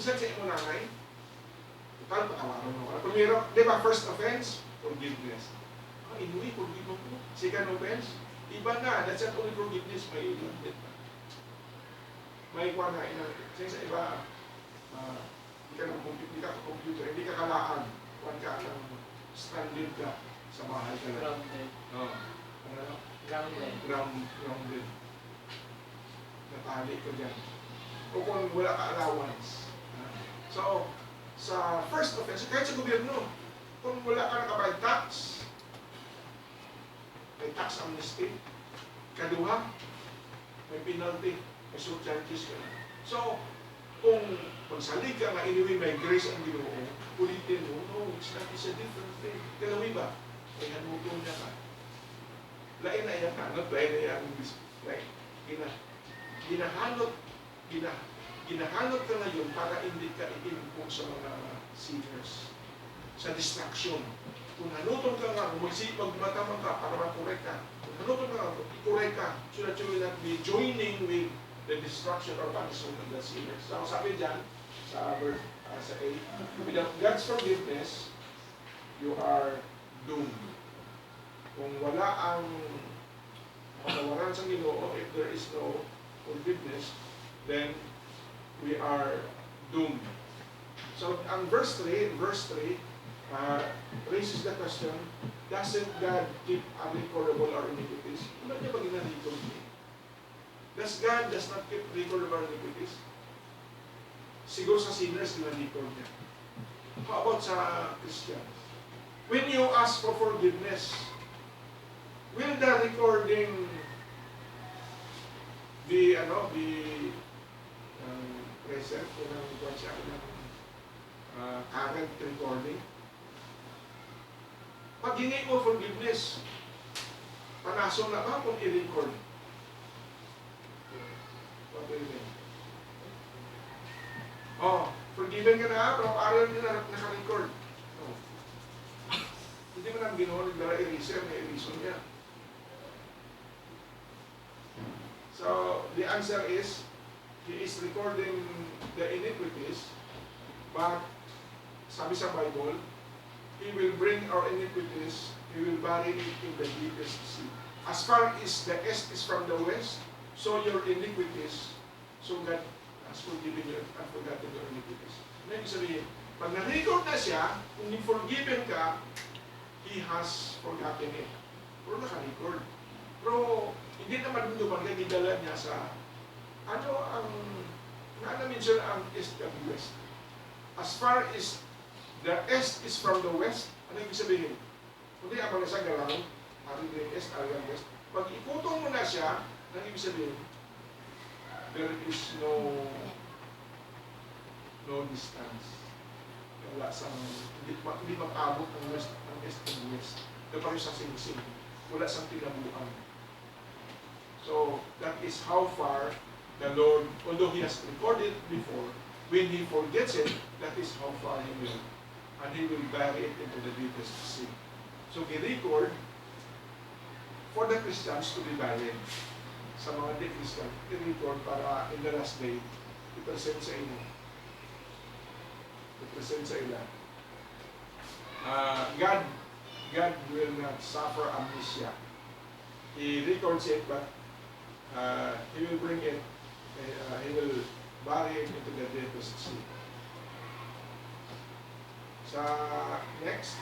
Bisan sa imo nanay, total, patawaran mo. Primero, di ba, first offense, forgiveness. Inuwi, forgive mo po. Second offense, iba na. That's not only forgiveness, may ilanggit na. May kuha na, kasi sa iba, hindi ka computer, hindi ka kalaan. Kuha ka ng stranded ka sa bahay ka lang. Grounded. Natali ka dyan. O kung wala ka allowance. So, sa first offense, kahit sa gobyerno, kung wala ka nakabayad tax, may tax amnesty, kaduha, may penalty, may surcharges ka na. So, kung magsalig ka nga, anyway, may grace ang Ginoo, ulitin mo, no, it's not, it's a different thing. Kalawi ba? Ay hanutong niya ka. Lain na yan hanot, lain na yan, like, ginahanot ka ngayon para hindi ka iimpong sa mga sinners, sa distraction. Kung hanuton ka nga, magmatamang ka para makorek ka. Kung hanuton ka nga, ikorek ka, so that you will not be joining with the destruction or punishment of the sinners. So, sabi dyan, sa 8, without God's forgiveness, you are doomed. Kung wala ang patawaran sa Ginoo, if there is no forgiveness, then we are doomed. So, ang verse 3 raises the question, doesn't God keep unrecordable our iniquities? Wala niya ba ginarikod niya? God does not keep record of our iniquities? Siguro sa sinners, ginarikod niya. How about sa Christians? When you ask for forgiveness, will the recording be present kung current recording? Pag hingi mo forgiveness, panaso na ba kung i-record? What do you mean? Oh, forgiven ka na, pero araw din na naka-record. Oh. Hindi mo nang Ginoo, nagdala eraser, may eraser niya. So, the answer is, He is recording the iniquities, but, sabi sa Bible, He will bring our iniquities, He will bury it in the deepest sea. As far as the east is from the west, so your iniquities, so God has forgiven you and forgotten your iniquities. Ano yung sabihin? Pag na-record na siya, kung forgiven ka, He has forgotten it. Pero naka-record. Pero, hindi naman dumang nagidala niya sa namin siya ang east and west. As far as the east is from the west, ano yung sabihin? Kundi ako na sa galaw, ari ng east, ari ng west. Pag ikutong mo na siya, ano yung sabihin? There is no distance. Wala sa hindi mag-abot ng west, ng east and west. Ito pa rin sa sing-sing. Wala sa tinabuan. So, that is how far the Lord, although He has recorded before, when He forgets it, that is how far He will. And He will bury it into the deepest sea. So, He-record for the Christians to be buried. Sa mga di-Christian, He-record para in the last day, i-present sa inyo. I-present sa ila. God will not suffer amnesia. He records it, but He will bring it, He will bury it into the deepest sea. Next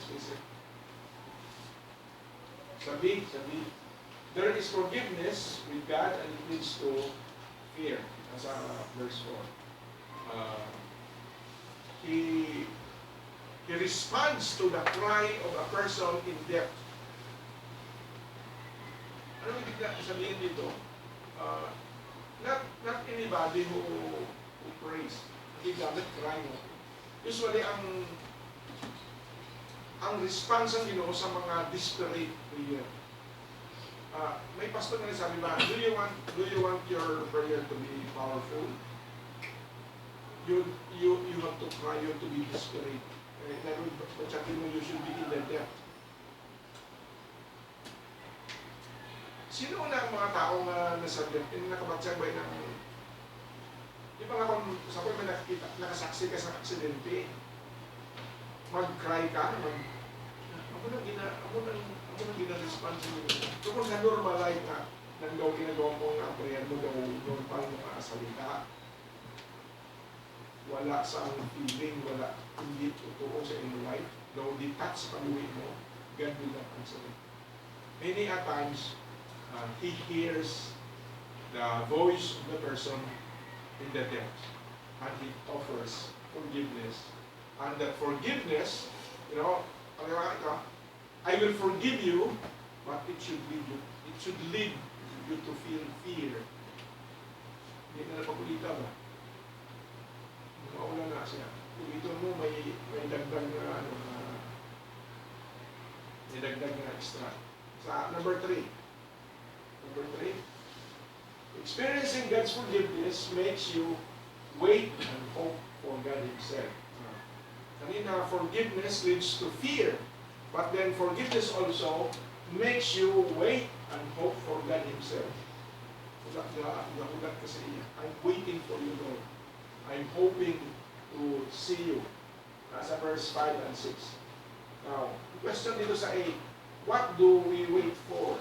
visit. Sabi, there is forgiveness with God and it leads to fear. Nasa verse 4. He responds to the cry of a person in debt. Ano yung bigla sabihin dito? Not anybody who prays. Hindi gamit cry mo. Usually, ang response ng Ginoo sa mga desperate prayer. May pastor na sabi ba, do you want your prayer to be powerful? You have to cry, you have to be desperate. You should be in the depth. Sino na ang mga taong nasa depth? Yung nakabagsag ba ng... Di ba nga kung sa may nakasaksi ka sa aksidente, mag-cry ka, ako nang gina-responsibility. So kung sa normal life na, nang daw ginagawa mo nga prayer mo daw, normal mo ka salita, wala sa feeling, wala, hindi totoo sa iyong life, daw detach paluwi mo, God will not answer it. Many a times, He hears the voice of the person in the depths, and He offers forgiveness. And that forgiveness, I will forgive you, but it should lead you to feel fear. Hindi na napagulita ba? Mauna na siya. Ulitin mo, may dagdag na may dagdag na extra. Sa number 3. Experiencing God's forgiveness makes you wait and hope for God Himself. Kanina, forgiveness leads to fear. But then forgiveness also makes you wait and hope for God Himself. Hulat ka sa iya. I'm waiting for you, Lord. I'm hoping to see you. Nasa verse 5 and 6. Now, question dito sa 8. What do we wait for?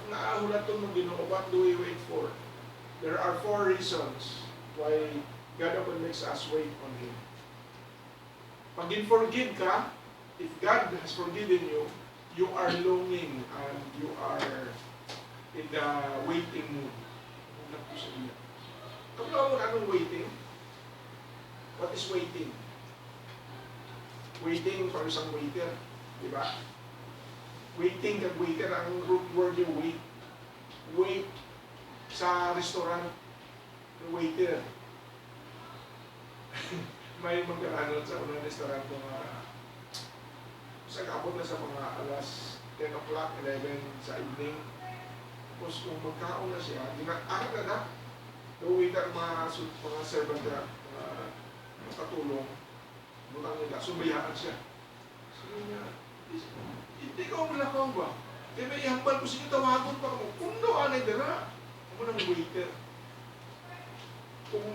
Naahulat ito ng Ginoo. What do we wait for? There are 4 reasons why God often makes us wait on Him. Pag in-forgive ka, if God has forgiven you, you are longing and you are in the waiting mood. Hulat ko sa iya. Kapag mo anong waiting? What is waiting? Waiting for isang waiter. Diba? Waiting kag waiter, ang root word yung wait. Wait sa restaurant, waiter. May magkakaroon sa unang restaurant mga sa kapot na sa mga alas 10 o'clock, 11 sa evening. Tapos kung magkaon na siya, akit na the waiter, mga servant na katulong, butang nila, sumayaan siya. Sabi niya, hindi ka umalakang ba? Kaya may ihambal ko siya, tawagon pa mo. Kung doon ay dara, ako nang waiter. Kung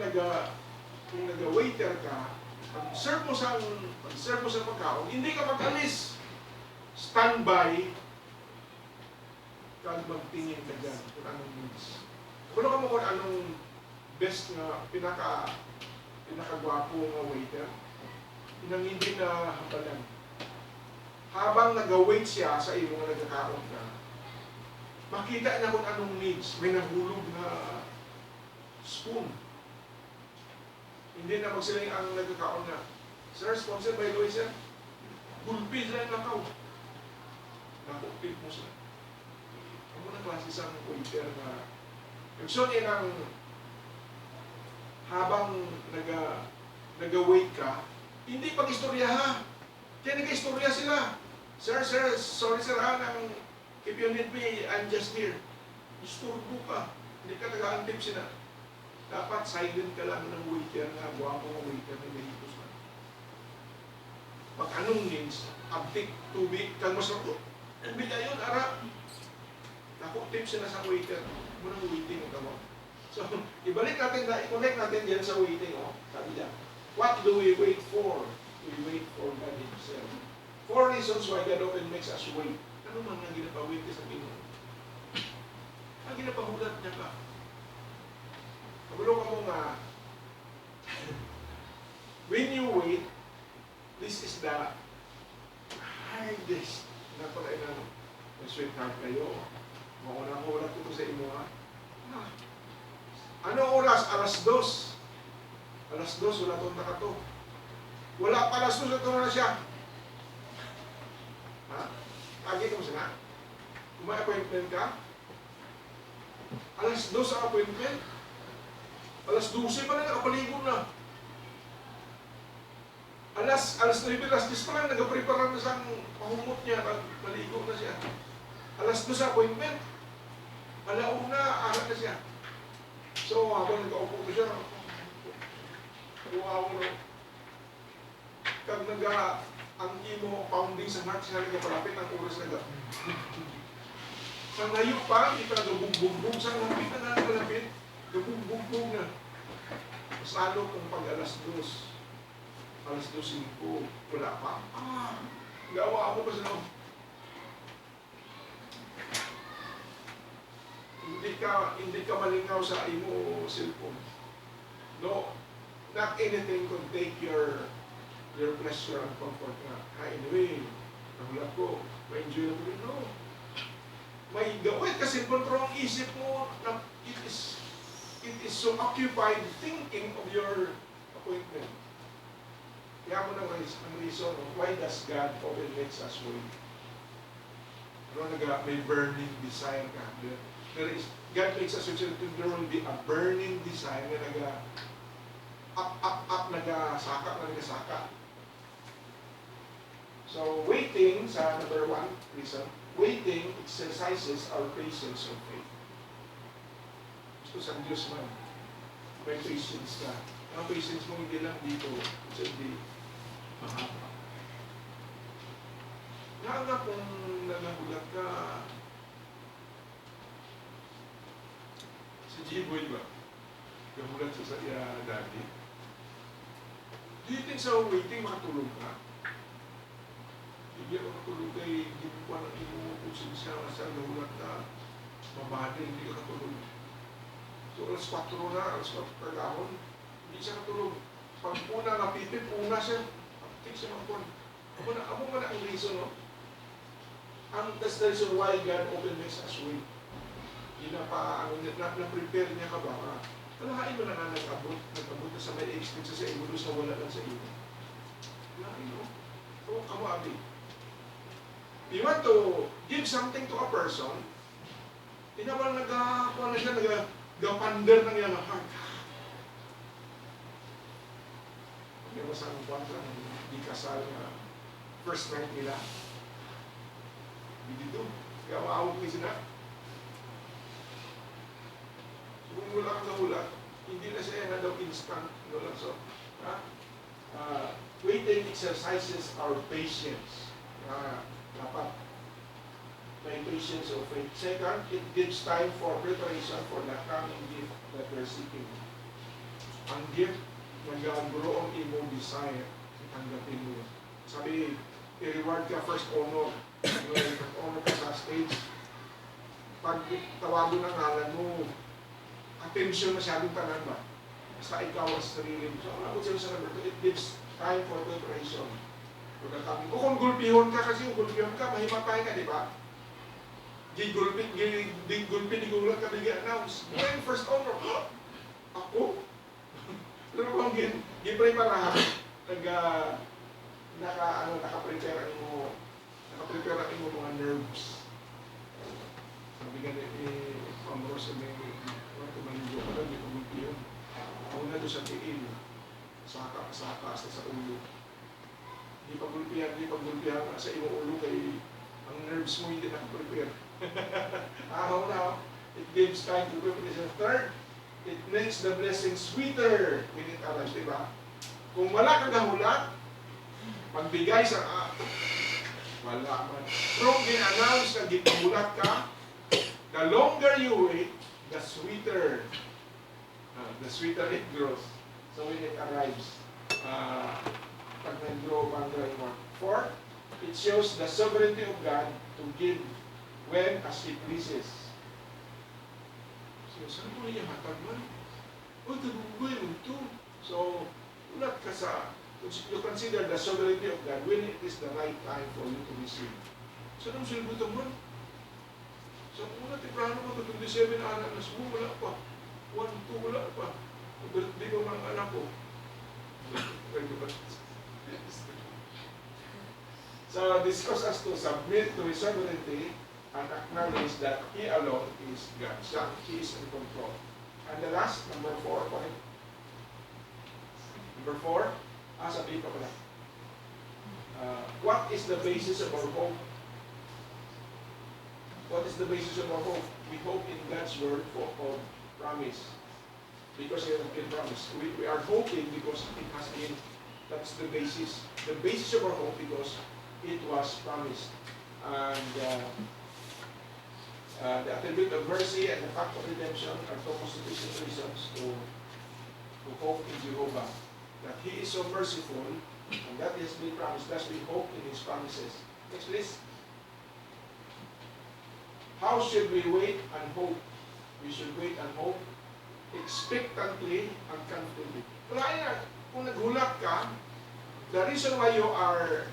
nag-waiter ka, pag-serve mo sa pagkaon, hindi ka mag-alis. Standby, kag magtingin ka dyan kung anong needs. Kung ka mo kung anong best na pinakagwapo nga waiter, nang hindi na habalan. Habang nag-wait siya sa iyo nga nagkakaon ka, makita niya kung anong needs. May nahulog na spoon. Hindi na magsiling ang nagkakaon na, Sir, sponsored by the way, sir, gulpi sila yung lakaw. Nakupit mo sila. Ang mga klase isang waiter na so ang habang nag-wait ka, hindi pag-istorya ha. Kaya nag-istorya sila. Sir, sorry sir ha, if you need me, I'm just here. Istorbo ka. Hindi ka nag-aantip sila. Dapat silent ka lang ng waiter na guwapo ng waiter na nahitos na. Pag anong needs, abtik, tubig, kang masarap. Tubig ayun, ara. Nakutip sila sa waiter. Munang waiting ang tawag. So, ibalik natin na, i-connect natin yan sa waiting. Sabi niya, what do we wait for? We wait for God Himself. 4 reasons why God often makes us wait. Ano man ang ginapawait ka sa Pinoon? Ang ginapahulat niya ka. Kabulo ka mo nga, when you wait, this is the hardest na pala sweetheart kayo. Mauna-ulat ko sa imo ha. Ano oras? Alas 2. Alas 2, wala itong nakato. Wala pa alas 2, ito na siya. Ha? Lagi ito mo siya. Kung may appointment ka, alas 2 ang appointment. Alas 12 pa na nakapaligo na. Alas 9, alas 10 pa lang, nag-prepare na sa pahumot niya, maligo na siya. Alas 2 sa appointment. Alauna, arat na siya. So, habang nag-aupo ko siya, wow, no? Kag ang imo pounding sa heart siya nagpalapit ang oras na sa ngayon pa, hindi pa nagbugbog-bog sa lapit na nagpalapit, nagbugbog na. Salo kung pag alas 2:05, wala pa. Gawa ako pa sa loob. Hindi ka malingaw sa imo cellphone. No, not anything could take your pleasure and comfort nga. Anyway, nahulat ko, ma-enjoy na ko rin. No. May gawin kasi kontrol ang isip mo na it is so occupied thinking of your appointment. Kaya mo ang reason, why does God often makes us wait? May burning desire ka. God makes us wait, there will be a burning desire na nagasaka. So, waiting, sa number 1 reason, waiting exercises our patience of faith. Gusto sa Diyos man, may patience ka. Ang patience mo hindi lang dito, it's hindi mahaba. Naga kung nanagulat ka, si Jiboy ba? Nagulat sa iya dati. Do you think sa waiting makatulog ka? Hindi ako matulog kay ginukuha ng imuupusin siya sa nagulat na mabadi, hindi ka katulog. So, alas 4 na, alas 4 kagahon, hindi siya katulog. Pag una napitip, una siya, pagtik siya magpuan. Amo man ang reason, no? That's the reason why God often makes us wait. Na-prepare niya ka ba? Kalahain mo na nga nag-abot na sa may experience sa iyo, sa wala lang sa iyo. Kalahain mo. So, kamo abi. You want to give something to a person, inaman nag-akuha na siya, nag-gapander ng iyang heart. Hindi mo sa kwanza, di kasal na first night nila. Hindi dito. Kaya maawag ni sila. So, kung wala kang nahulat, hindi na siya na daw instant. So, waiting exercises our patience. Dapat may patience of faith. Second, it gives time for preparation for the coming gift that we're seeking. Ang gift, nag-grow ang imo desire, tanggapin mo. Sabi, i-reward ka first honor. Honor ka sa stage. Pag tawago ng ngalan mo, attention masyadong tanan ba? Basta ikaw ang sarili mo. So, ako sila sa number 2, it gives time for preparation. Kung gulpihon ka kasi, kung gulpihon ka, mahimatay ka, di ba? Gigulpin, igulat ka, bigyan-announce. Ngayon, first honor, ako? Pero kung gipreparahan, naka-prepare mo mga nerves. Sabi nga ni Amros, manjo ka lang, di pagulpihon. Ako na doon sa tiil, saka sa ulo. Di pagulpihan sa iyong ulo kay ang nerves mo hindi nakaprepare. Ahaw na, it gives time to prepare. Third, it makes the blessing sweeter when it arrives, diba? Kung wala kang nahulat, magbigay sa wala man. Pero gin-announce na ginahulat ka, the longer you wait, the sweeter it grows. So when it arrives, pag nag-grow pang drawing more. Fourth, it shows the sovereignty of God to give when as He pleases. So, saan mo niya hatag man? O, tagugoy mo ito. So, ulat ka sa, you consider the sovereignty of God when it is the right time for you to receive. Saan ang silbutan mo? Sa una, tiprano mo, 27 anak na sumo, wala pa. 1, 2, wala pa. Birthday ko ng anak ko. So this causes us to submit to His sovereignty and acknowledge that He alone is God. So He is in control. And the last, number 4 point. Number 4, sabihin ko pala. What is the basis of our hope? What is the basis of our hope? We hope in God's word of promise. Because it has been promised. We are hoping because it has been, that's the basis. The basis of our hope because it was promised. And the attribute of mercy and the fact of redemption are two constitutional reasons to who hope in Jehovah, that He is so merciful, and that has been promised, thus we hope in His promises. Next please. How should we wait and hope? We should wait and hope expectantly and confidently. Wala yan. Kung naghulak ka, the reason why you are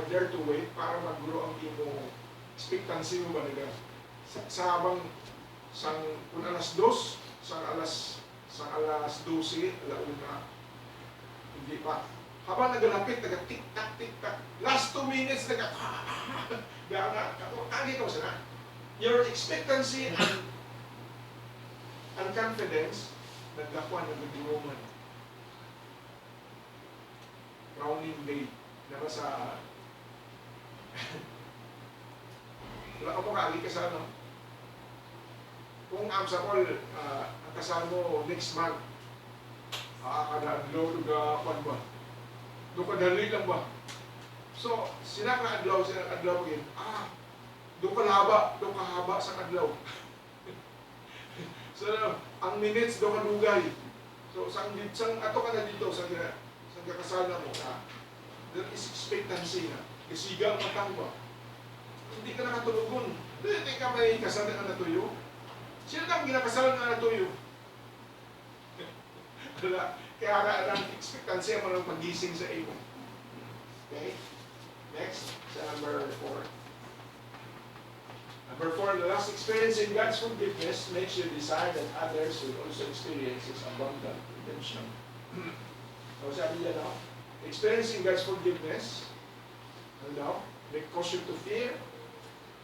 there to wait para mag-grow ang imo expectancy mo ba nila? Sa habang kung alas 2, sa alas 12, alauna, hindi pa. Habang nagalapit, tik-tak, tik-tak. Last 2 minutes, kagi ka sana. Your expectancy and confidence, nagdakuan, nagduruman. Crowning day. Naman sa... Wala ka po kagi ka sa ano. Kung sa all, ang kasal mo next month, kada adlaw, duga, ba? Duga dali lang ba? So, sila ka adlaw again, duga haba sa adlaw. So, ang minutes duga dugay. So, sang ato ka na dito, sa kakasal na mo, there is expectancy na. Kasiga ang matang ba? Hindi ka nakatulugon. Hindi ka may kasal na natuyo. Sino nang ginakasalan na natuyo? Kaya ang expectancy mo ng magising sa iyo. Okay? Next, sa number 4. Number 4, the last experience in God's forgiveness makes you desire that others will also experience His abundant redemption. So sabi niya now, experiencing God's forgiveness, may cause you to fear.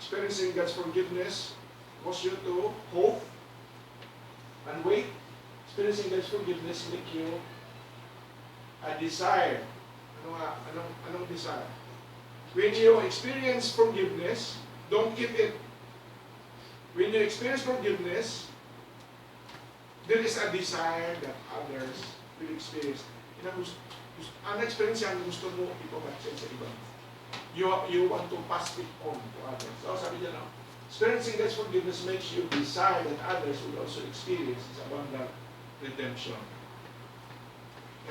Experiencing God's forgiveness cause you to hope and wait. Experiencing God's forgiveness make you a desire. Anong desire? When you experience forgiveness, don't keep it. When you experience forgiveness, there is a desire that others will experience. Ang experience yan, gusto mo ipabatsin sa iba. You want to pass it on to others. So sabi niya na, experiencing God's forgiveness makes you desire that others will also experience His abundant redemption.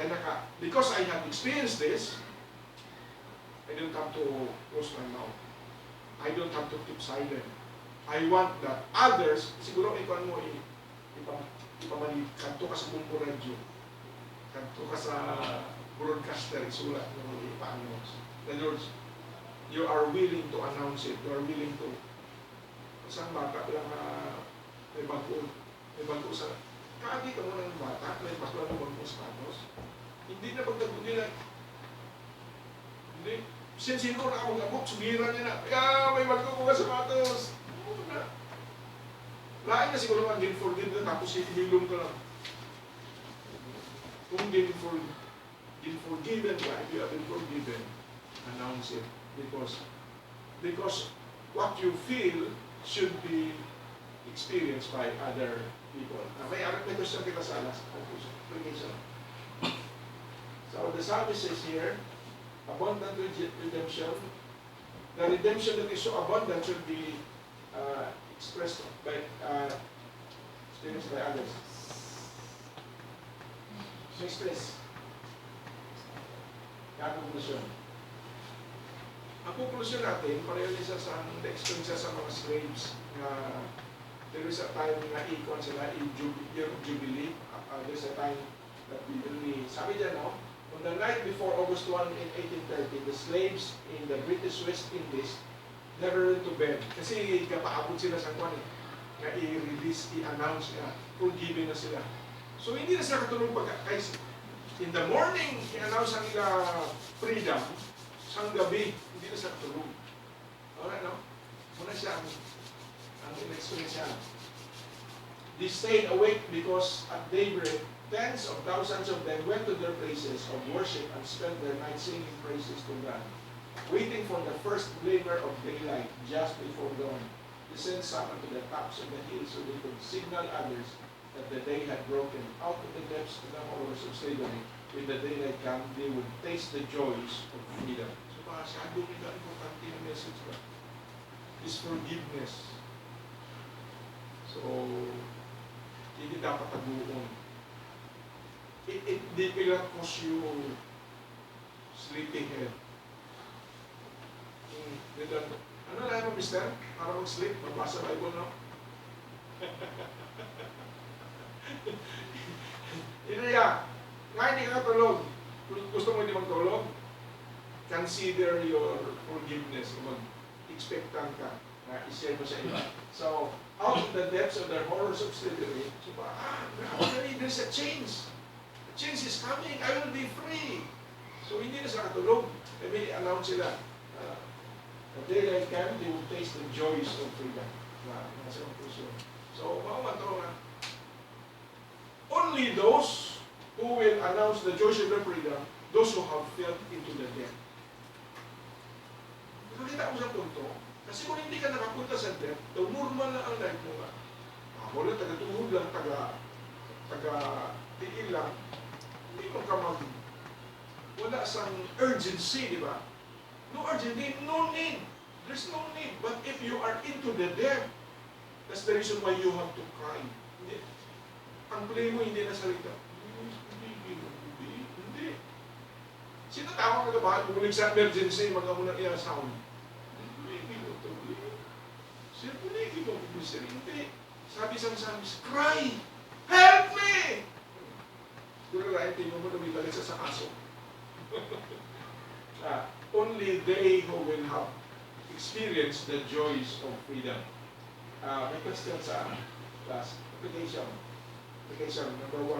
And because I have experienced this, I don't have to close my mouth. I don't have to keep silent. I want that others, siguro ikaw mo ipamalig, kanto ka sa bumbo radyo, kanto ka sa broadcaster, isulat mo ipa-announce. In other words, you are willing to announce it, you are willing to, isang bata lang may bago sa, kaagi ka mo ng bata, may bago lang mo sapatos, hindi na pagdagot nila, hindi, sino na ako mag-abot, sumiran niya na, may bago ko ka sapatos, na. Lain na siguro ang din-forgive na, tapos hilong ka lang. Kung din-forgiven ka, if you have been forgiven, announce it. Because what you feel should be experienced by other people. May question kita sa last conclusion. So the psalmist says here, abundant redemption. The redemption that is so abundant should be expressed by experienced by others. Next please. Conclusion. Ang conclusion natin, pareho niya sa experience sa mga slaves na there is a time na ikon sila year of Jubilee. There's a time that we really, sabi niya no, on the night before August 1 in 1830, the slaves in the British West Indies never went to bed. Kasi kapaabot sila sa kwan na i-release, i-announce na forgiven na sila. So hindi na sila katulong in the morning, i-announce ang nila freedom, sang gabi, hindi na sila katulong. Alright, no? Muna siya ang in-experience siya. They stayed awake because at daybreak, tens of thousands of them went to their places of worship and spent their night singing praises to God, waiting for the first glimmer of daylight just before dawn. They sent some to the tops of the hills so they could signal others that the day had broken out of the depths of the horrors of slavery. When the daylight came, they would taste the joys of freedom. So, masyado nila importante yung message ba? Is forgiveness. So, hindi dapat taguon. it will not cause you sleepy head. Ano na mo, mister? Para mag-sleep, magbasa Bible, no? Inaya, nga hindi ka natulog. Gusto mo hindi magtulog? Consider your forgiveness. Mag-expectant ka na i-share mo sa iba. So, out of the depths of their horrors of slavery, so there's a change. A change is coming. I will be free. So, hindi na sa katulog. May announce sila. The day I come, they will taste the joys of freedom. Nasa puso. So, maumanto nga. Only those who will announce the joys of their freedom, those who have fell into the death. Nakita mo sa punto, kasi kung hindi ka nakapunta sa death, normal na ang life mo nga. Wala, taga-tuhod lang, taga-tiil lang. Hindi mo ka wala sang urgency, di ba? No urgency, no need. There's no need. But if you are into the death, that's the reason why you have to cry. Hindi. Ang play mo hindi na salita. Hindi. Sino tawag ka ba? Kumulig sa emergency, magkamunang i-sound. Sir, punigin mo, sir, hindi. Sabi sa cry! Help me! Siguro na, tingin mo na may balik sa aso. Only they who will have experienced the joys of freedom. May question sa class. Application. Application, number 1.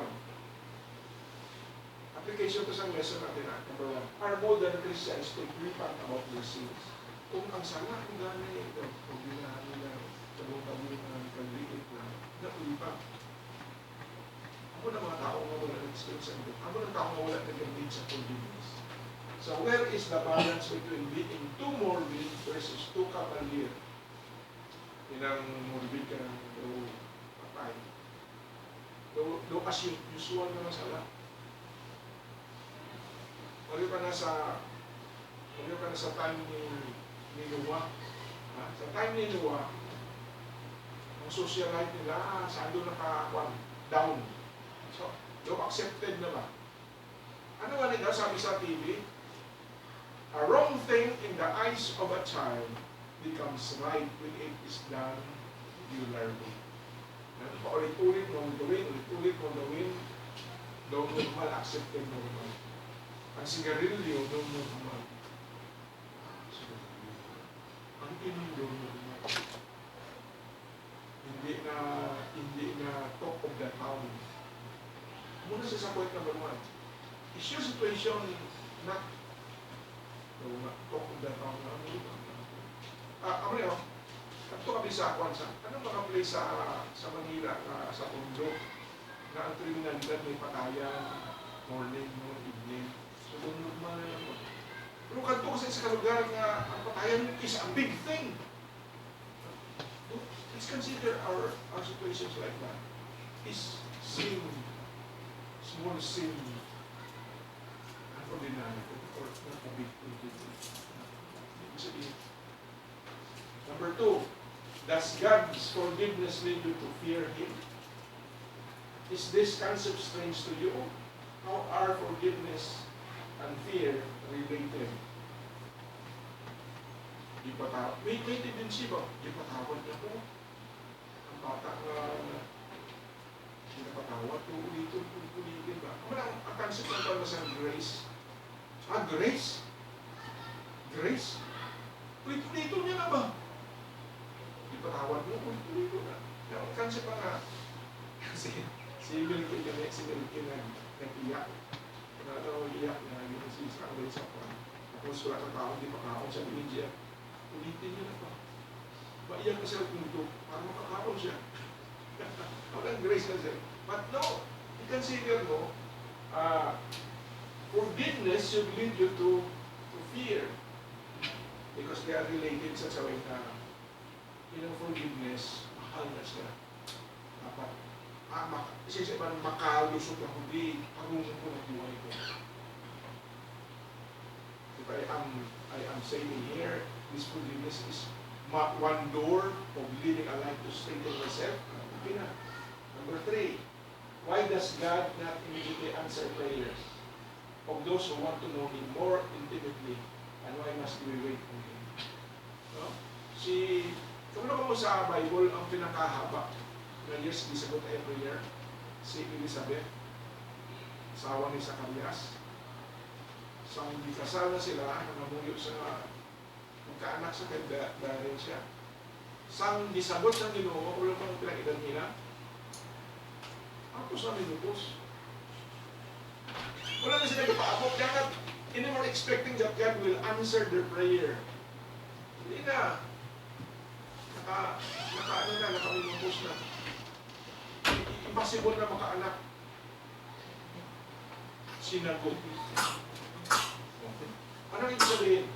Application to sa lesson natin number 1. Are modern Christians to repent about their sins? Kung ang sana, kung gano'n ito, kung ginahan nila sa buong ng pag-liit na ulipa. Ako na mga tao nga wala ng-experience sa ito. Ako na tao nga wala nag-need sa forgiveness. So where is the balance between being too morbid versus too cavalier? Inang morbid ka ng patay. Do as usual na masala. Wala ka na sa time ni Noah. Sa time ni Noah, ang social life nila, saan doon down. So, yung accepted na ba? Ano nga nila sabi sa TV? A wrong thing in the eyes of a child becomes right when it is done regularly. Paulit-ulit mong gawin, ulit-ulit mong gawin, daw normal, accepted normal. Ang sigarilyo, daw normal. Ang inundo normal. Hindi na talk of the town. Muna sa point number 1. Is your situation not talk of the town? Amri, ito kami sa Akwansa. Anong maka-play sa Manila, sa Tondo, na ang kriminalidad may patayan, morning, evening. So, normal na lang. Pero kanto kasi sa lugar nga ang patayan is a big thing. Let's consider our situations like that. Is sin, small sin, ordinary, or not a big thing. Number 2, does God's forgiveness lead you to fear Him? Is this concept strange to you? How are forgiveness and fear related? Di patawad. May tendency ba? Di patawad niya po. Ang bata na di napatawad. Ulitin ba? Ang concept ng pagmasang grace. Grace? Grace? Ulit-ulitin niya na ba? Di patawad mo? Ulit-ulitin na. Ang concept pa nga. Kasi si Milky nag-iyak. Iyak na yun si Israel sa kwan. Tapos wala ng tao, di makakaon siya ni India. Ulitin niya na pa. Maiyak na siya punto para makakaon siya. Walang grace na siya. But no, i-consider mo, forgiveness should lead you to fear. Because they are related sa way na yung forgiveness, mahal na siya. Dapat isisipan makalusot ako di parungan ko ng buhay ko. If I am saying here, this forgiveness is one door of living a life to strengthen myself. Okay na. Number 3, why does God not immediately answer prayers of those who want to know Him more intimately? And why must we wait on Him? No? Kung mo sa Bible, ang pinakahaba na years di sagot ay prayer, si Elizabeth, asawa ni Zacarias. Sa hindi kasal na sila, nangamuyo sa magkaanak sa kanda rin siya. Sang gisagot sa Ginoo, ulo pang pinag-edad nila, tapos na minutos. Wala na sila kapaabot. Kaya hindi mo expecting that God will answer their prayer. Hindi na. Nakaminutos na. Impossible na makaanak. Sinagot. Anong ibig sabihin?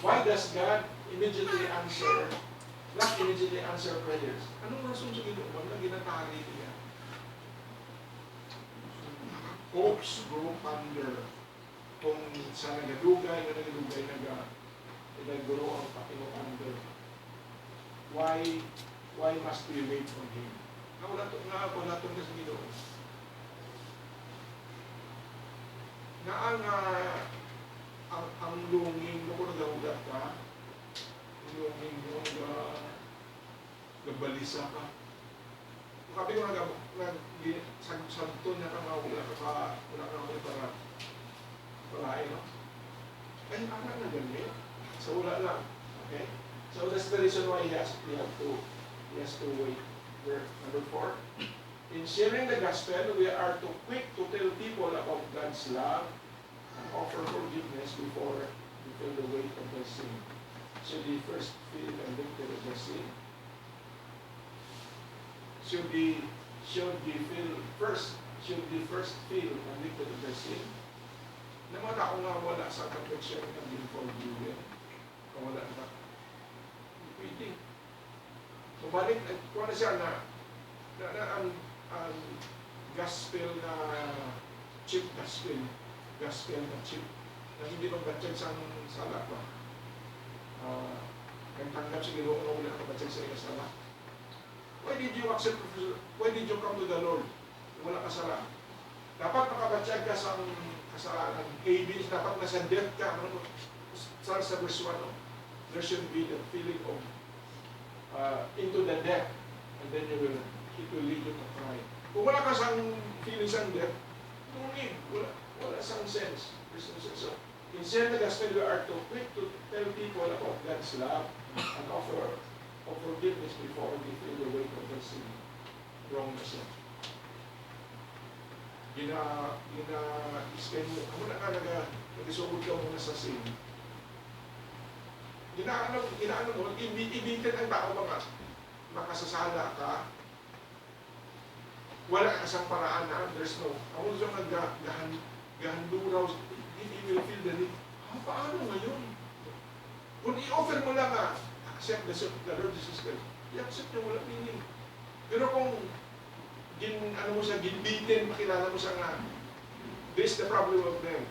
Why does God immediately answer, not immediately answer prayers? Anong rason sa Ginoo na ginatari niya? Hopes grow under. Kung sa nagadugay, nagaguro ang Panginoon under. Why must we wait on Him? Wala itong sa Ginoo. Na ang lunging mo kung nagahugat ka, ang lunging mo nagbalisa ka. Kapi ko nag-santon na kang wala ka para palain, no? Ay, anak na ganyan. So, wala lang. Okay? So, that's the reason why he has to wait. Number 4. In sharing the gospel, we are too quick to tell people about God's love and offer forgiveness before we feel the weight of their sin. Should we first feel convicted of their sin? Should we first feel convicted of their sin? Naman ako nga wala sa conviction ng being forgiven. Kung wala na. Pwede. So, balik, kung na siya na ang gospel na cheap gospel na cheap, na hindi magbatsyag sa sala pa. Nagtanggap sa Ginoo na wala nakabatsyag sa iyo sala. Why did you come to the Lord? Wala ka sala. Dapat makabatsyag ka sa kasalanan. Hades, dapat nasa death ka. Sa verse 1, there should be the feeling of into the death, and then it will lead you to cry. Kung wala ka sang feeling sang death, tungin, wala sang sense. There's no sense. So, in sharing the gospel, we are too quick to tell people about God's love and offer forgiveness before they feel the weight of their sin. Wrong na siya. Gina-explain mo, ako na nag-isugod ka muna sa sin. Ginaano mo, ibitin ang tao mga makasasala ka, wala ka sang paraan na there's no, ako siyang naggahanduraw, he will feel the need. Paano ngayon? Kung i-offer mo lang accept the Lord Jesus Christ, i-accept niya, wala meaning. Pero kung ginbitin, makilala mo siya nga, this is the problem of them.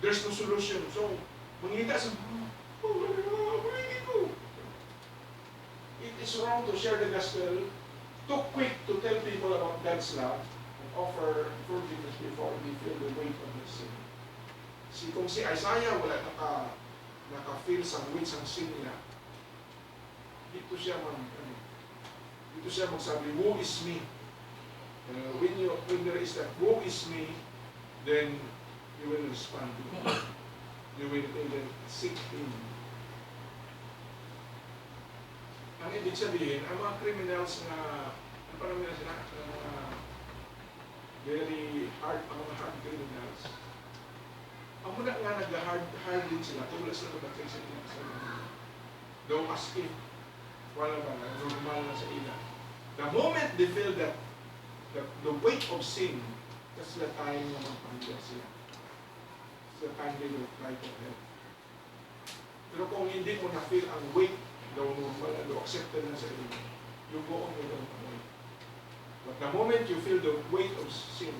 There's no solution. So, mangita sa, it is wrong to share the gospel, too quick to tell people about God's love, and offer forgiveness before they feel the weight of their sin. Kung si Isaiah wala naka-feel sa weight ng sin niya, dito siya magsabi, woe is me. When there is that woe is me, then you will respond to it. You will even seek Him. Ang ibig sabihin, ang mga criminals na, ang parang nila sila, very hard, ang mga hard criminals, ang muna nga nag-hard din sila, tulad sila nabatay sa ila. Though as if, wala ba na, normal na sa ila. The moment they feel that the weight of sin, that's the time na magpahigyan sila. It's the time they will try to help. Pero kung hindi mo na-feel ang weight, daw normal, accepted na sa inyo, you go on your own way. But the moment you feel the weight of sin,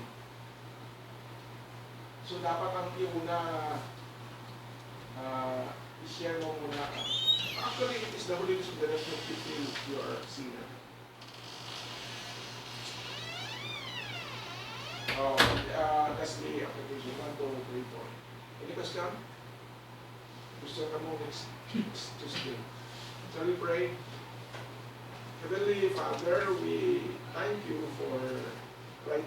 so dapat ang iuna i-share mo muna. Actually, it is the Holy Ghost that does not feel you are a sinner. That's the application. 1, 2, 3, 4. Any question? Gusto ka mo next Tuesday. Shall we pray? Heavenly Father, we thank you for